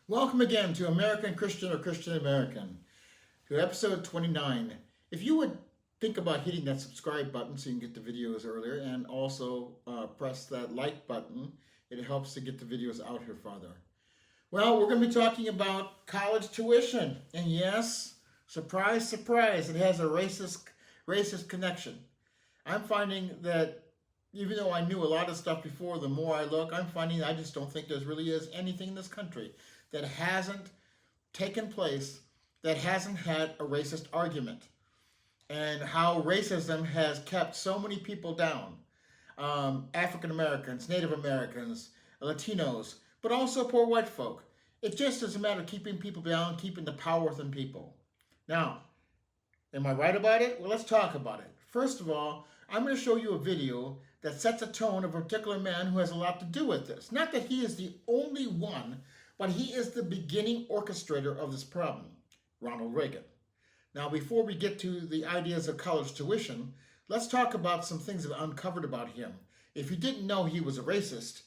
Welcome again to American Christian or Christian American, to episode 29. If you would think about hitting that subscribe button so you can get the videos earlier, and also press that like button, it helps to get the videos out here farther. Well, we're going to be talking about college tuition. And yes, surprise, surprise, it has a racist connection. I'm finding that even though I knew a lot of stuff before, the more I look, I'm finding I just don't think there really is anything in this country that hasn't taken place, that hasn't had a racist argument, and how racism has kept so many people down. African Americans, Native Americans, Latinos, but also poor white folk. It just is a matter of keeping people down, keeping the power within people. Now, am I right about it? Well, let's talk about it. First of all, I'm going to show you a video that sets a tone of a particular man who has a lot to do with this. Not that he is the only one, but he is the beginning orchestrator of this problem, Ronald Reagan. Now, before we get to the ideas of college tuition, let's talk about some things I've uncovered about him. If you didn't know he was a racist,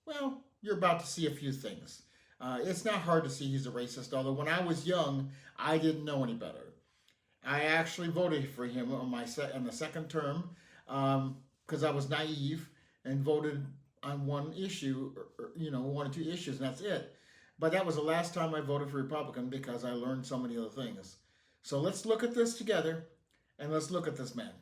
well, you're about to see a few things. It's not hard to see he's a racist, although when I was young, I didn't know any better. I actually voted for him on the second term because I was naive and voted on one issue, one or two issues, and that's it. But that was the last time I voted for Republican because I learned so many other things. So let's look at this together, and let's look at this man.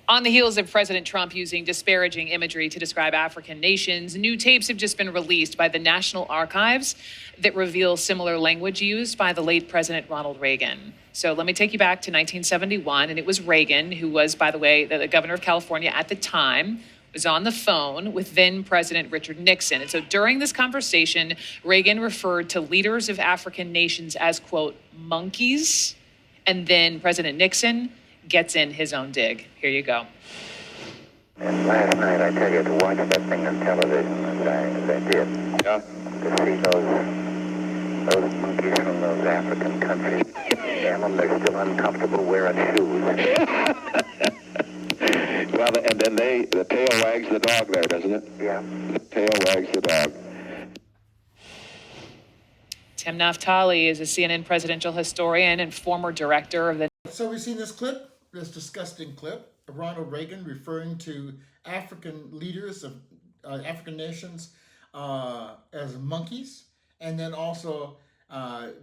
On the heels of President Trump using disparaging imagery to describe African nations, new tapes have just been released by the National Archives that reveal similar language used by the late President Ronald Reagan. So let me take you back to 1971, and it was Reagan, who was, by the way, the governor of California at the time, was on the phone with then President Richard Nixon. And so during this conversation, Reagan referred to leaders of African nations as, quote, monkeys, and then President Nixon gets in his own dig. Here you go. And last night, I tell you, to watch that thing on television, as I did, to see those monkeys from those African countries, damn, they're still uncomfortable wearing shoes. Well, and then the tail wags the dog there, doesn't it? Yeah. The tail wags the dog. Tim Naftali is a CNN presidential historian and former director of the... So we've seen this clip, this disgusting clip of Ronald Reagan referring to African leaders of African nations as monkeys, and then also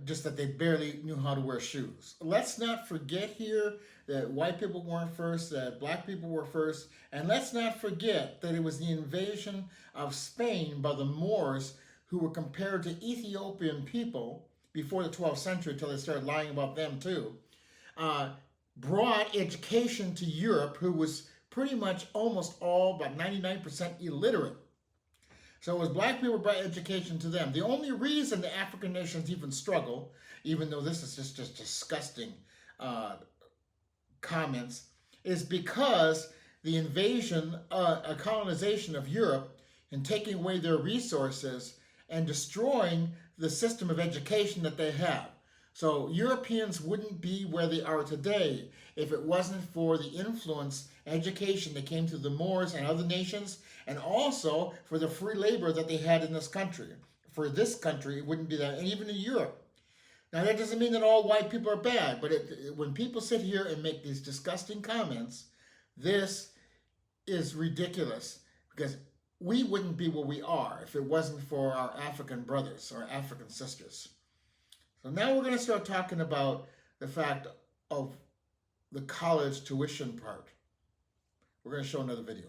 just that they barely knew how to wear shoes. Let's not forget here that white people weren't first, that black people were first, and let's not forget that it was the invasion of Spain by the Moors, who were compared to Ethiopian people before the 12th century until they started lying about them too, brought education to Europe, who was pretty much almost all, about 99% illiterate. So it was black people brought education to them. The only reason the African nations even struggle, even though this is just disgusting comments, is because the invasion, colonization of Europe, and taking away their resources and destroying the system of education that they have. So Europeans wouldn't be where they are today if it wasn't for the influence, education that came through the Moors and other nations, and also for the free labor that they had in this country. For this country, it wouldn't be that, and even in Europe. Now, that doesn't mean that all white people are bad, but when people sit here and make these disgusting comments, this is ridiculous, because we wouldn't be where we are if it wasn't for our African brothers or African sisters. So now we're going to start talking about the fact of the college tuition part. We're going to show another video.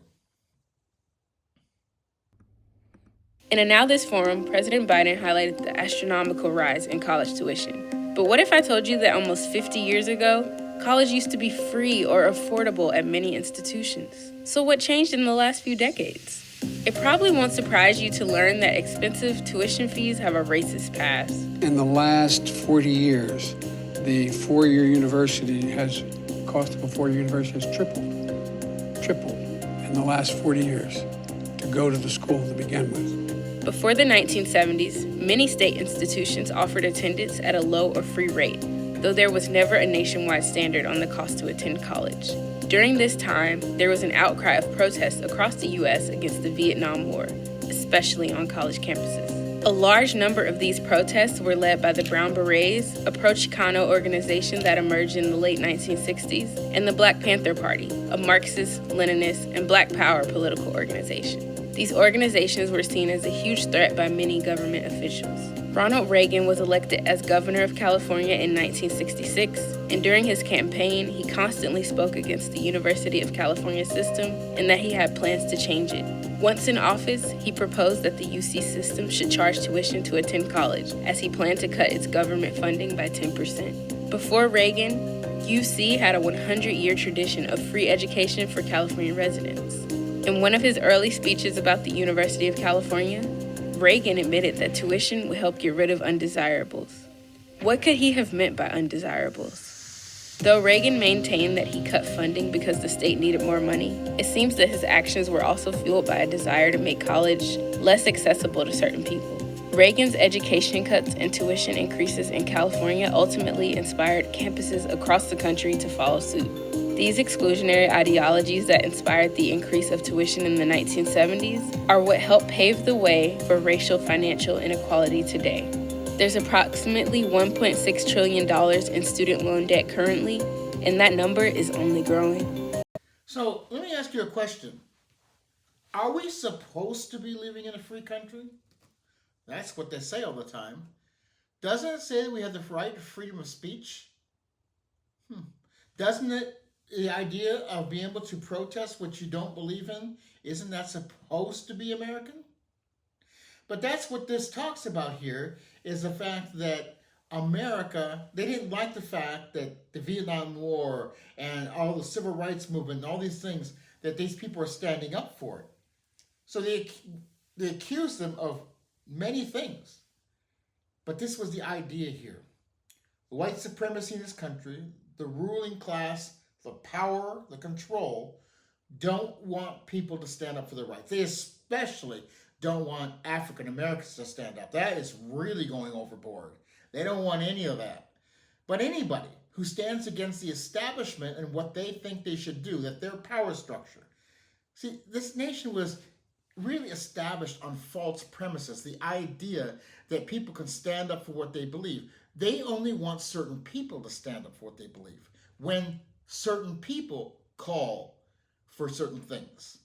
In a Now This forum, President Biden highlighted the astronomical rise in college tuition. But what if I told you that almost 50 years ago, college used to be free or affordable at many institutions? So what changed in the last few decades? It probably won't surprise you to learn that expensive tuition fees have a racist past. In the last 40 years, the four-year university cost of a four-year university has tripled in the last 40 years to go to the school to begin with. Before the 1970s, many state institutions offered attendance at a low or free rate, though there was never a nationwide standard on the cost to attend college. During this time, there was an outcry of protest across the U.S. against the Vietnam War, especially on college campuses. A large number of these protests were led by the Brown Berets, a pro-Chicano organization that emerged in the late 1960s, and the Black Panther Party, a Marxist, Leninist, and Black Power political organization. These organizations were seen as a huge threat by many government officials. Ronald Reagan was elected as governor of California in 1966, and during his campaign, he constantly spoke against the University of California system and that he had plans to change it. Once in office, he proposed that the UC system should charge tuition to attend college, as he planned to cut its government funding by 10%. Before Reagan, UC had a 100-year tradition of free education for California residents. In one of his early speeches about the University of California, Reagan admitted that tuition would help get rid of undesirables. What could he have meant by undesirables? Though Reagan maintained that he cut funding because the state needed more money, it seems that his actions were also fueled by a desire to make college less accessible to certain people. Reagan's education cuts and tuition increases in California ultimately inspired campuses across the country to follow suit. These exclusionary ideologies that inspired the increase of tuition in the 1970s are what helped pave the way for racial financial inequality today. There's approximately $1.6 trillion in student loan debt currently, and that number is only growing. So let me ask you a question. Are we supposed to be living in a free country? That's what they say all the time. Doesn't it say that we have the right to freedom of speech? Doesn't it, the idea of being able to protest what you don't believe in, isn't that supposed to be American? But that's what this talks about here, is the fact that America, they didn't like the fact that the Vietnam War and all the civil rights movement and all these things, that these people are standing up for it. So they accused them of many things. But this was the idea here. White supremacy in this country, the ruling class, the power, the control, don't want people to stand up for their rights. They especially don't want African Americans to stand up. That is really going overboard. They don't want any of that. But anybody who stands against the establishment and what they think they should do, that their power structure. See, this nation was really established on false premises, the idea that people can stand up for what they believe. They only want certain people to stand up for what they believe when certain people call for certain things.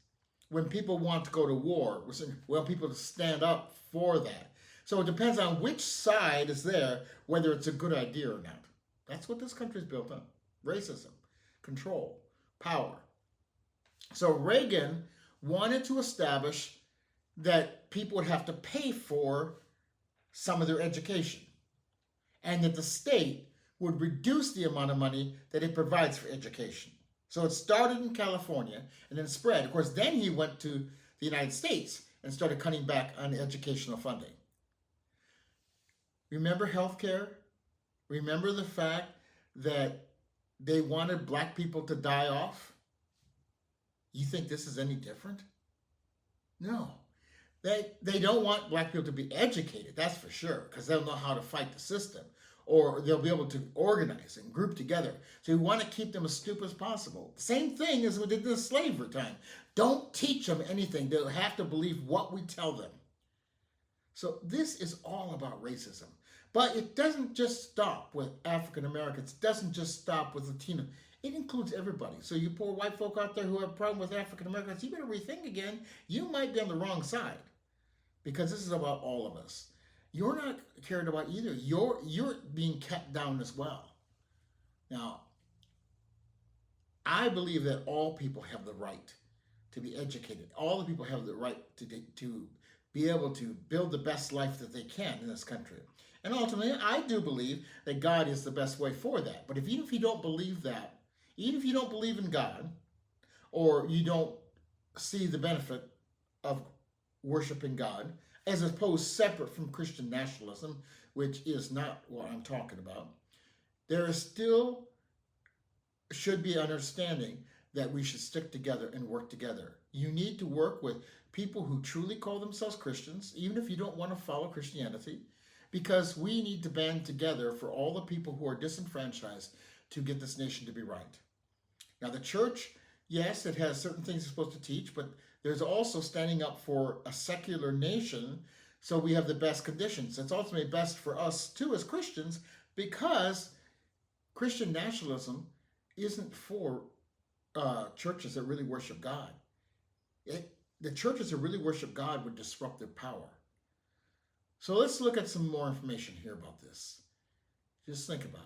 When people want to go to war, we want people to stand up for that. So it depends on which side is there, whether it's a good idea or not. That's what this country is built on. Racism, control, power. So Reagan wanted to establish that people would have to pay for some of their education, and that the state would reduce the amount of money that it provides for education. So it started in California and then spread. Of course, then he went to the United States and started cutting back on educational funding. Remember healthcare? Remember the fact that they wanted black people to die off? You think this is any different? No. They don't want black people to be educated, that's for sure, because they'll know how to fight the system, or they'll be able to organize and group together. So we want to keep them as stupid as possible. Same thing as we did in the slavery time. Don't teach them anything. They'll have to believe what we tell them. So this is all about racism. But it doesn't just stop with African Americans. It doesn't just stop with Latino. It includes everybody. So you poor white folk out there who have a problem with African Americans, you better rethink again. You might be on the wrong side, because this is about all of us. You're not cared about either. You're being kept down as well. Now, I believe that all people have the right to be educated. All the people have the right to be able to build the best life that they can in this country. And ultimately, I do believe that God is the best way for that. But even if you don't believe that, even if you don't believe in God, or you don't see the benefit of worshiping God, as opposed separate from Christian nationalism, which is not what I'm talking about, there is still should be understanding that we should stick together and work together. You need to work with people who truly call themselves Christians, even if you don't want to follow Christianity, because we need to band together for all the people who are disenfranchised to get this nation to be right. Now, the church, yes, it has certain things it's supposed to teach, but there's also standing up for a secular nation so we have the best conditions. It's ultimately best for us too as Christians, because Christian nationalism isn't for churches that really worship God. The churches that really worship God would disrupt their power. So let's look at some more information here about this. Just think about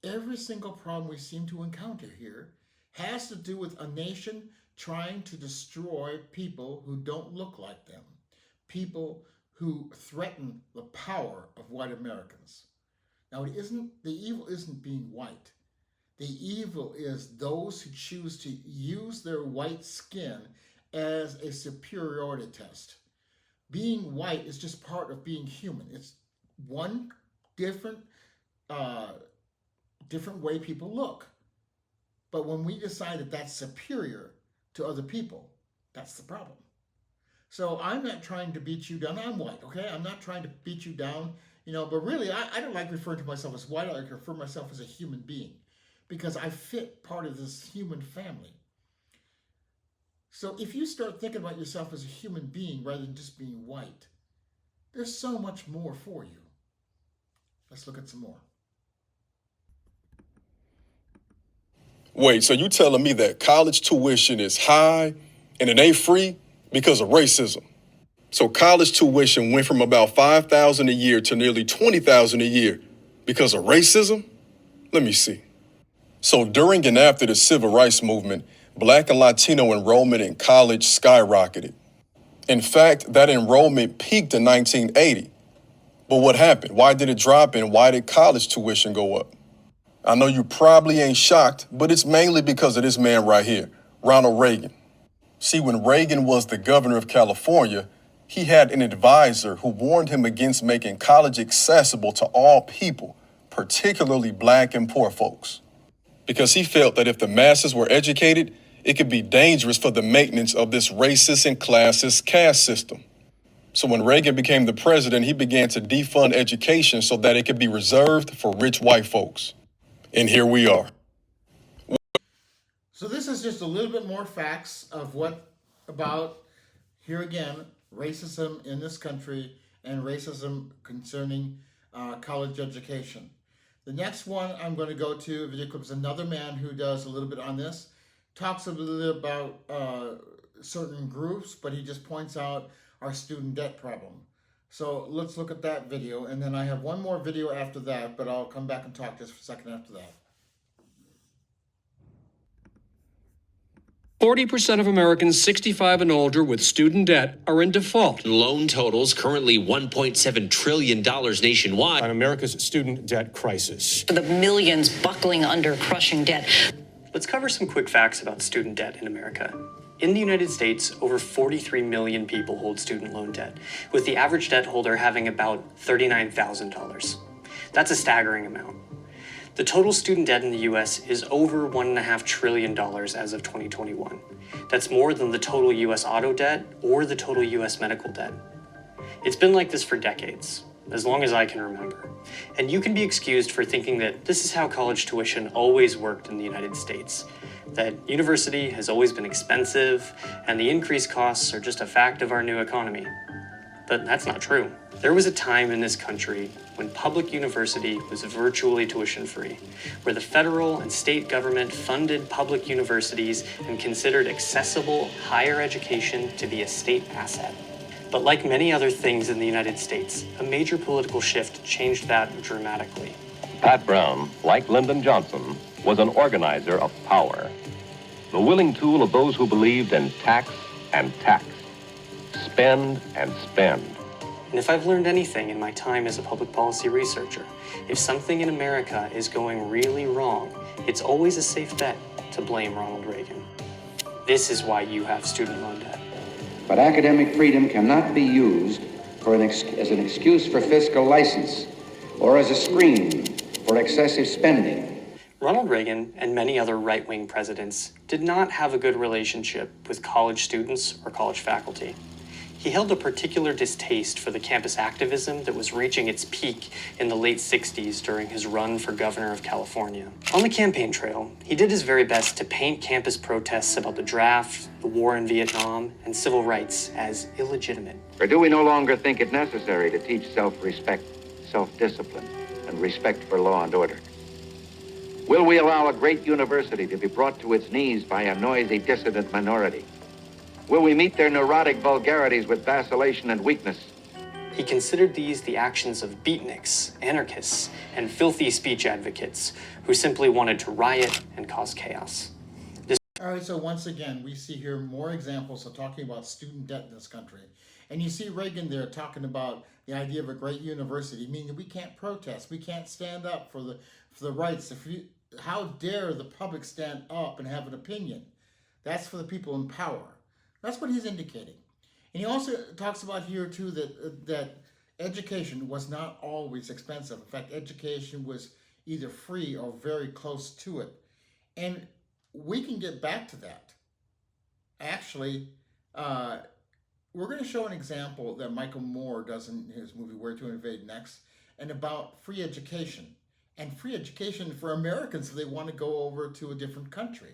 it. Every single problem we seem to encounter here has to do with a nation trying to destroy people who don't look like them, people who threaten the power of white Americans. Now, the evil isn't being white. The evil is those who choose to use their white skin as a superiority test. Being white is just part of being human. It's one different way people look. But when we decide that that's superior to other people, that's the problem. So I'm not trying to beat you down. I'm white, okay? I'm not trying to beat you down, but really, I don't like referring to myself as white. I like to refer to myself as a human being, because I fit part of this human family. So if you start thinking about yourself as a human being rather than just being white, there's so much more for you. Let's look at some more. Wait, so you telling me that college tuition is high and it ain't free because of racism? So college tuition went from about $5,000 a year to nearly $20,000 a year because of racism? Let me see. So during and after the civil rights movement, Black and Latino enrollment in college skyrocketed. In fact, that enrollment peaked in 1980. But what happened? Why did it drop, and why did college tuition go up? I know you probably ain't shocked, but it's mainly because of this man right here, Ronald Reagan. See, when Reagan was the governor of California, he had an advisor who warned him against making college accessible to all people, particularly Black and poor folks, because he felt that if the masses were educated, it could be dangerous for the maintenance of this racist and classist caste system. So when Reagan became the president, he began to defund education so that it could be reserved for rich white folks. And here we are. So this is just a little bit more facts of about, here again, racism in this country and racism concerning college education. The next one I'm going to go to, a video clip, is another man who does a little bit on this, talks a little bit about certain groups, but he just points out our student debt problem. So let's look at that video, and then I have one more video after that, but I'll come back and talk just for a second after that. 40% of Americans 65 and older with student debt are in default. Loan totals currently $1.7 trillion nationwide. On America's student debt crisis. For the millions buckling under crushing debt. Let's cover some quick facts about student debt in America. In the United States, over 43 million people hold student loan debt, with the average debt holder having about $39,000. That's a staggering amount. The total student debt in the U.S. is over $1.5 trillion as of 2021. That's more than the total U.S. auto debt or the total U.S. medical debt. It's been like this for decades, as long as I can remember. And you can be excused for thinking that this is how college tuition always worked in the United States, that university has always been expensive, and the increased costs are just a fact of our new economy. But that's not true. There was a time in this country when public university was virtually tuition-free, where the federal and state government funded public universities and considered accessible higher education to be a state asset. But like many other things in the United States, a major political shift changed that dramatically. Pat Brown, like Lyndon Johnson, was an organizer of power, the willing tool of those who believed in tax and tax, spend and spend. And if I've learned anything in my time as a public policy researcher, if something in America is going really wrong, it's always a safe bet to blame Ronald Reagan. This is why you have student loan debt. But academic freedom cannot be used as an excuse for fiscal license or as a screen for excessive spending. Ronald Reagan and many other right-wing presidents did not have a good relationship with college students or college faculty. He held a particular distaste for the campus activism that was reaching its peak in the late 60s during his run for governor of California. On the campaign trail, he did his very best to paint campus protests about the draft, the war in Vietnam, and civil rights as illegitimate. Or do we no longer think it necessary to teach self-respect, self-discipline, and respect for law and order? Will we allow a great university to be brought to its knees by a noisy dissident minority? Will we meet their neurotic vulgarities with vacillation and weakness? He considered these the actions of beatniks, anarchists, and filthy speech advocates who simply wanted to riot and cause chaos. All right, so once again, we see here more examples of talking about student debt in this country. And you see Reagan there talking about the idea of a great university, meaning we can't protest, we can't stand up for the rights. How dare the public stand up and have an opinion? That's for the people in power. That's what he's indicating. And he also talks about here too that education was not always expensive. In fact, education was either free or very close to it. And we can get back to that. Actually, we're going to show an example that Michael Moore does in his movie Where to Invade Next, and about free education. And free education for Americans if they want to go over to a different country.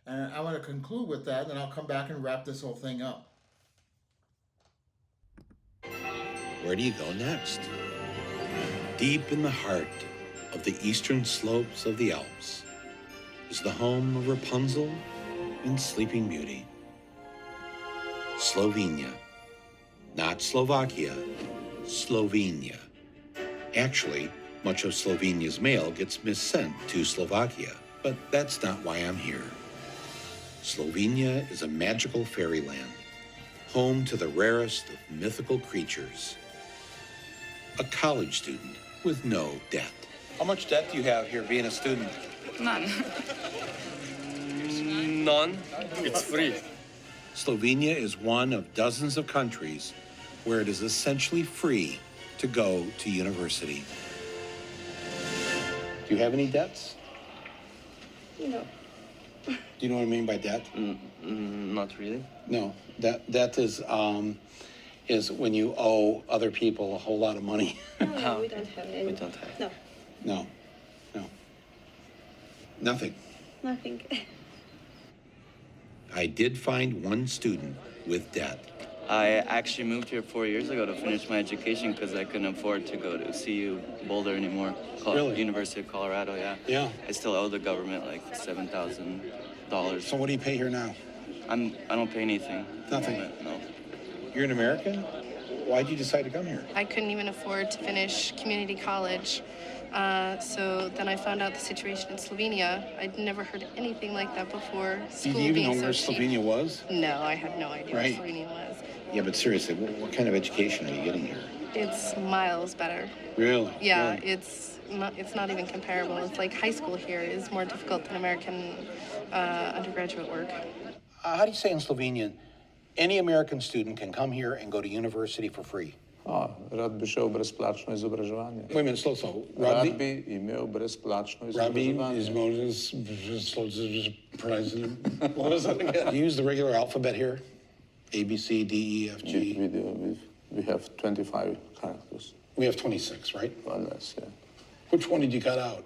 And I want to conclude with that, and I'll come back and wrap this whole thing up. Where do you go next? Deep in the heart of the eastern slopes of the Alps is the home of Rapunzel and Sleeping Beauty. Slovenia. Not Slovakia, Slovenia. Actually, much of Slovenia's mail gets missent to Slovakia, but that's not why I'm here. Slovenia is a magical fairyland, home to the rarest of mythical creatures. A college student with no debt. How much debt do you have here being a student? None. None. It's free. Slovenia is one of dozens of countries where it is essentially free to go to university. Do you have any debts? No. Do you know what I mean by debt? Not really. No, debt is when you owe other people a whole lot of money. No, we don't have any. We don't have. No. No. Nothing. Nothing. I did find one student with debt. I actually moved here 4 years ago to finish my education because I couldn't afford to go to CU Boulder anymore. Really? University of Colorado, yeah. Yeah. I still owe the government like $7,000. So what do you pay here now? I don't pay anything. Nothing? No. You're an American? Why'd you decide to come here? I couldn't even afford to finish community college. So then I found out the situation in Slovenia. I'd never heard anything like that before. Did you even know where Slovenia was? No, I had no idea Right. where Slovenia was. Yeah, but seriously, what kind of education are you getting here? It's miles better. Really? Yeah, Really? it's not even comparable. It's like high school here is more difficult than American undergraduate work. How do you say in Slovenian, any American student can come here and go to university for free? Rad bi šel brezplačno izobraževanje. Wait a minute, slow. Rad bi imel brezplačno izobraževanje. is Moses, president. What was that again? Do you use the regular alphabet here? A, B, C, D, E, F, G? We do. We have 25 characters. We have 26, right? Well, less, yeah. Which one did you cut out?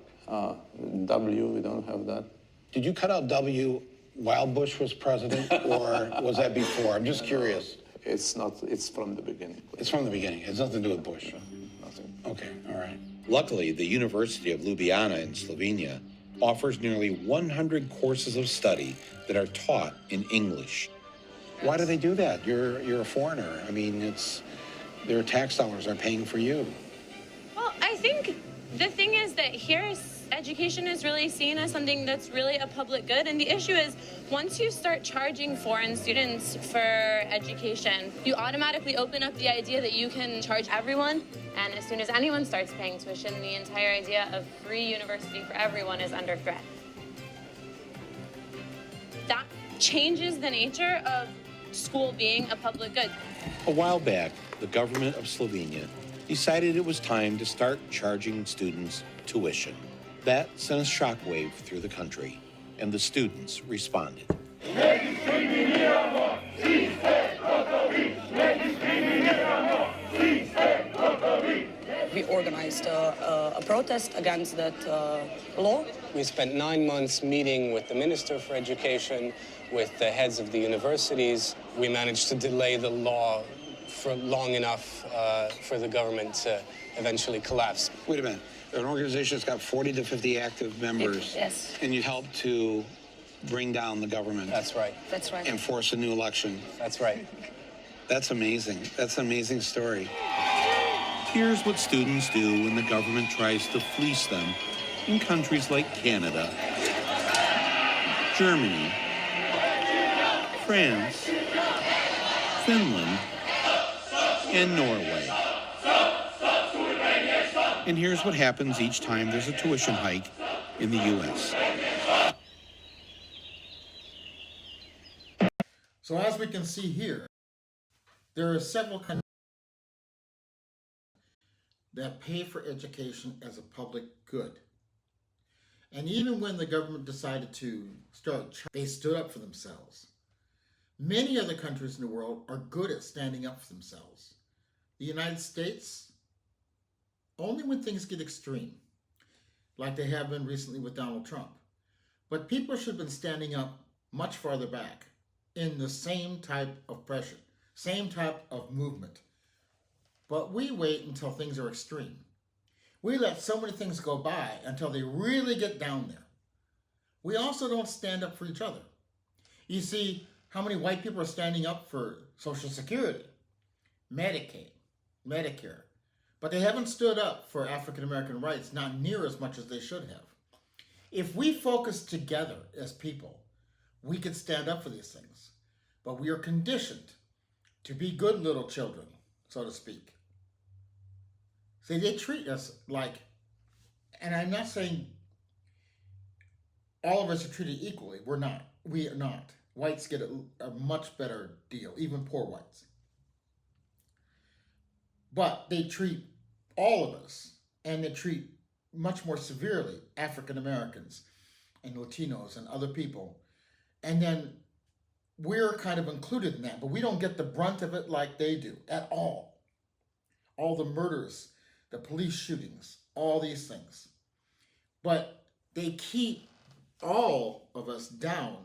W, we don't have that. Did you cut out W while Bush was president, or was that before? I'm just curious. It's not, it's from the beginning. It's from the beginning. It has nothing to do with Bush. Nothing. Okay, all right. Luckily, the University of Ljubljana in Slovenia offers nearly 100 courses of study that are taught in English. Why do they do that? You're a foreigner. I mean, their tax dollars are paying for you. Well, I think the thing is that here education is really seen as something that's really a public good, and the issue is once you start charging foreign students for education, you automatically open up the idea that you can charge everyone, and as soon as anyone starts paying tuition, the entire idea of free university for everyone is under threat. That changes the nature of school being a public good. A while back, the government of Slovenia decided it was time to start charging students tuition. That sent a shockwave through the country, and the students responded. organized a protest against that law. We spent 9 months meeting with the Minister for Education, with the heads of the universities. We managed to delay the law for long enough for the government to eventually collapse. Wait a minute. An organization that's got 40 to 50 active members. Yes. And you helped to bring down the government. That's right. That's right. And force a new election. That's right. That's amazing. That's an amazing story. Here's what students do when the government tries to fleece them in countries like Canada, Germany, France, Finland, and Norway. And here's what happens each time there's a tuition hike in the U.S. So as we can see here, there are several countries that pay for education as a public good. And even when the government decided to they stood up for themselves. Many other countries in the world are good at standing up for themselves. The United States, only when things get extreme, like they have been recently with Donald Trump. But people should have been standing up much farther back in the same type of pressure, same type of movement. But we wait until things are extreme. We let so many things go by until they really get down there. We also don't stand up for each other. You see how many white people are standing up for Social Security, Medicaid, Medicare, but they haven't stood up for African American rights, not near as much as they should have. If we focus together as people, we can stand up for these things. But we are conditioned to be good little children, so to speak. See, they treat us like, and I'm not saying all of us are treated equally. We're not. We are not. Whites get a much better deal, even poor whites. But they treat all of us, and they treat much more severely African Americans and Latinos and other people. And then we're kind of included in that, but we don't get the brunt of it like they do at all. All the murders, the police shootings, all these things. But they keep all of us down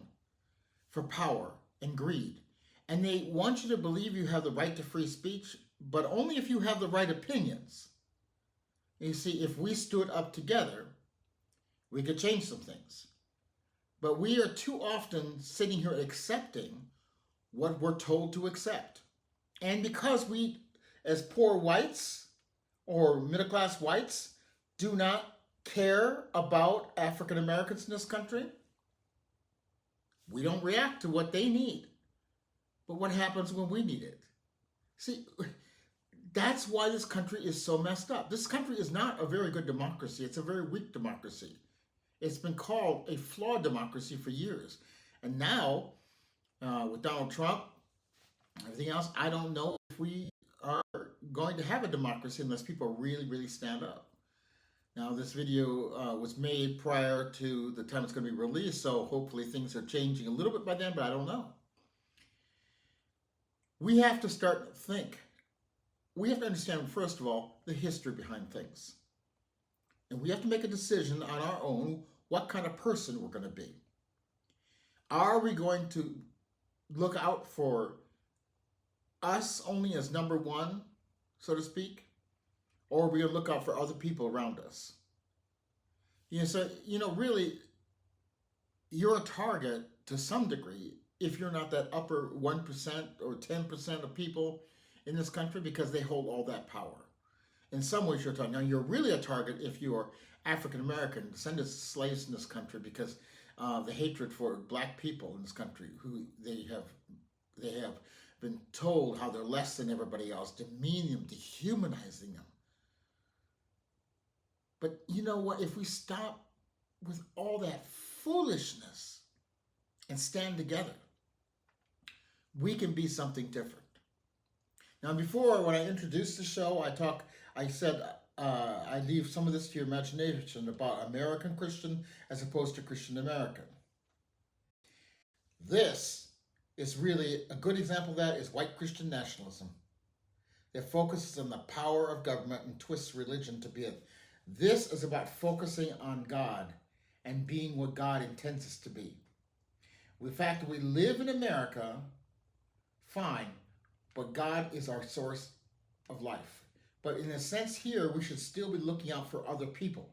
for power and greed. And they want you to believe you have the right to free speech, but only if you have the right opinions. You see, if we stood up together, we could change some things. But we are too often sitting here accepting what we're told to accept. And because we, as poor whites or middle-class whites, do not care about African Americans in this country, we don't react to what they need. But what happens when we need it? See, that's why this country is so messed up. This country is not a very good democracy. It's a very weak democracy. It's been called a flawed democracy for years. And now, with Donald Trump, everything else, I don't know if we are going to have a democracy unless people really, really stand up. Now, this video was made prior to the time it's going to be released, so hopefully things are changing a little bit by then, but I don't know. We have to start to think. We have to understand, first of all, the history behind things. And we have to make a decision on our own what kind of person we're going to be. Are we going to look out for us only as number one, so to speak? Or are we going to look out for other people around us? So, really, you're a target to some degree if you're not that upper 1% or 10% of people in this country because they hold all that power. In some ways, you're a target. Now, you're really a target if you are African American, descendants of slaves in this country because of the hatred for black people in this country, who they have been told how they're less than everybody else, demeaning them, dehumanizing them. But you know what? If we stop with all that foolishness and stand together, we can be something different. Now, before, when I introduced the show, I said I leave some of this to your imagination about American Christian as opposed to Christian American. This is really a good example of that is white Christian nationalism. that focuses on the power of government and twists religion to be it. This is about focusing on God and being what God intends us to be. In fact, we live in America, fine, but God is our source of life. But in a sense here, we should still be looking out for other people.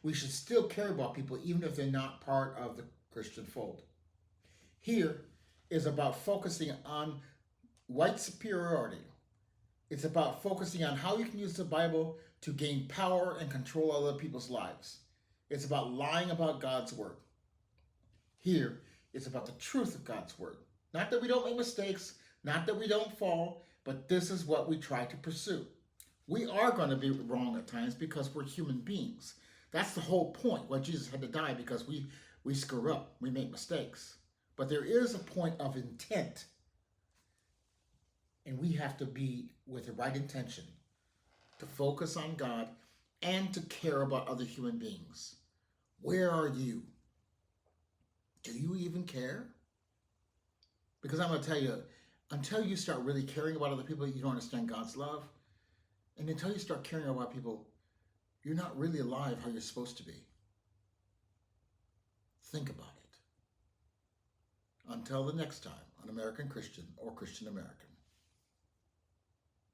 We should still care about people even if they're not part of the Christian fold. Here is about focusing on white superiority. It's about focusing on how you can use the Bible to gain power and control other people's lives. It's about lying about God's word. Here, it's about the truth of God's word. Not that we don't make mistakes, not that we don't fall, but this is what we try to pursue. We are going to be wrong at times because we're human beings. That's the whole point why Jesus had to die, because we screw up, we make mistakes. But there is a point of intent, and we have to be with the right intention to focus on God and to care about other human beings. Where are you? Do you even care? Because I'm going to tell you, until you start really caring about other people, you don't understand God's love. And until you start caring about people, you're not really alive how you're supposed to be. Think about it. Until the next time on American Christian or Christian American.